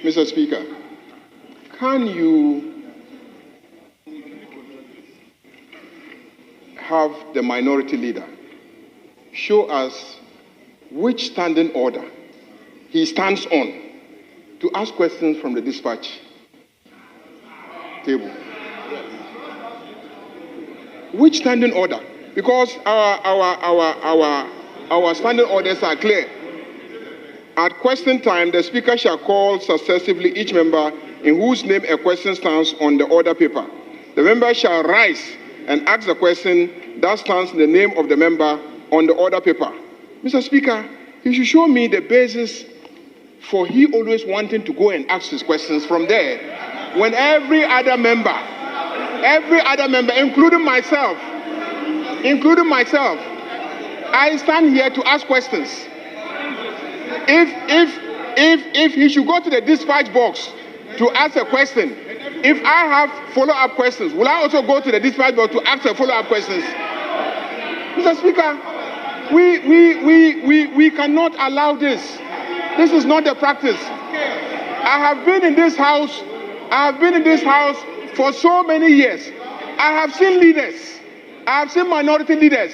Mr. Speaker, can you have the minority leader show us which standing order he stands on to ask questions from the dispatch table? Which standing order? Because our standing orders are clear. At question time, the Speaker shall call successively each member in whose name a question stands on the order paper. The member shall rise and ask the question that stands in the name of the member on the order paper. Mr. Speaker, you should show me the basis for he always wanting to go and ask his questions from there, when every other member, including myself, I stand here to ask questions. If he should go to the dispatch box to ask a question, if I have follow-up questions, will I also go to the dispatch box to ask the follow-up questions? Mr. Speaker, we cannot allow this. This is not the practice. I have been in this house for so many years. I have seen leaders. I have seen minority leaders.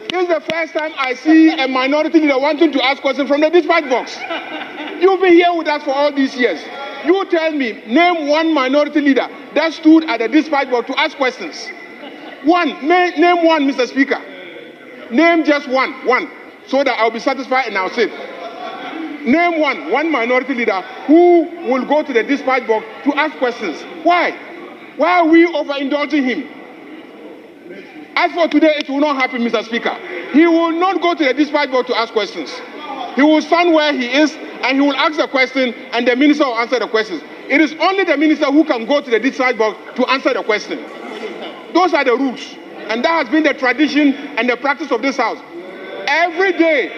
This is the first time I see a minority leader wanting to ask questions from the dispatch box. You've been here with us for all these years. You tell me, name one minority leader that stood at the dispatch box to ask questions. One. Name one, Mr. Speaker. Name just one, so that I'll be satisfied and I'll sit. Name one minority leader who will go to the dispatch box to ask questions. Why? Why are we overindulging him? As for today, it will not happen, Mr. Speaker. He will not go to the dispatch box to ask questions. He will stand where he is and he will ask the question and the minister will answer the questions. It is only the minister who can go to the dispatch box to answer the question. Those are the rules. And that has been the tradition and the practice of this house. Every day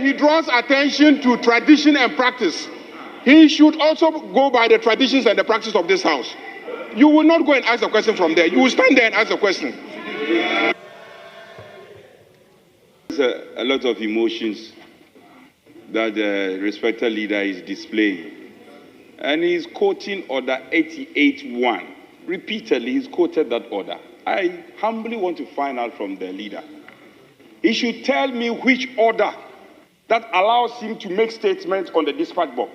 he draws attention to tradition and practice. He should also go by the traditions and the practice of this house. You will not go and ask a question from there. You will stand there and ask a question. There's a lot of emotions that the respected leader is displaying. And he's quoting Order 88.1. Repeatedly, he's quoted that order. I humbly want to find out from the leader. He should tell me which order that allows him to make statements on the dispatch box.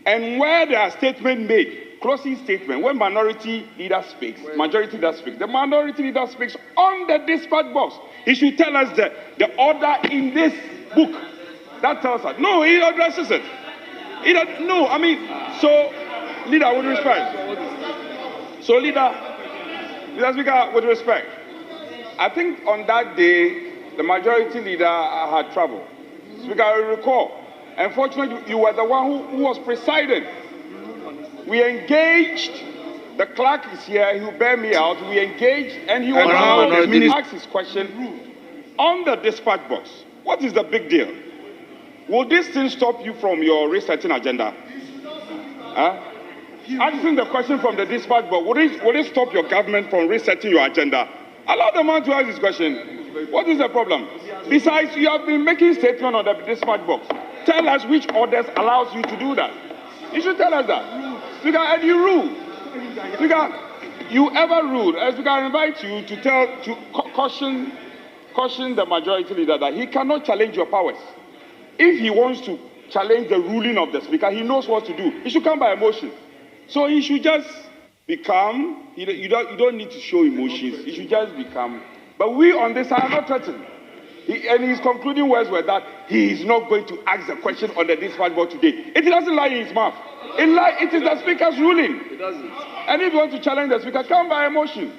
And where there are statements made, closing statement, when minority leader speaks, majority leader speaks, the minority leader speaks on the dispatch box. He should tell us the order in this book that tells us. No, he addresses it. So, leader, with respect. So, leader Speaker, with respect, I think on that day, the majority leader had trouble. Speaker, I recall, unfortunately, you were the one who was presiding. We engaged, the clerk is here, he will bear me out, we engaged, and he was asked his question on the dispatch box. What is the big deal? Will this thing stop you from your resetting agenda? Answering the question from the dispatch box, would it stop your government from resetting your agenda? Allow the man to ask this question. What is the problem? Besides, you have been making statements on the dispatch box. Tell us which orders allows you to do that. You should tell us that. Speaker, and you rule. Speaker, you ever ruled. Speaker, I invite you to caution the majority leader that he cannot challenge your powers. If he wants to challenge the ruling of the Speaker, he knows what to do. He should come by emotion. So he should just be calm. You don't need to show emotions. He should just be calm. But we on this side are not threatened. And his concluding words were that he is not going to ask the question on the dispatch board today. It doesn't lie in his mouth. It is the Speaker's ruling. It doesn't. And if you want to challenge the Speaker, come by emotion.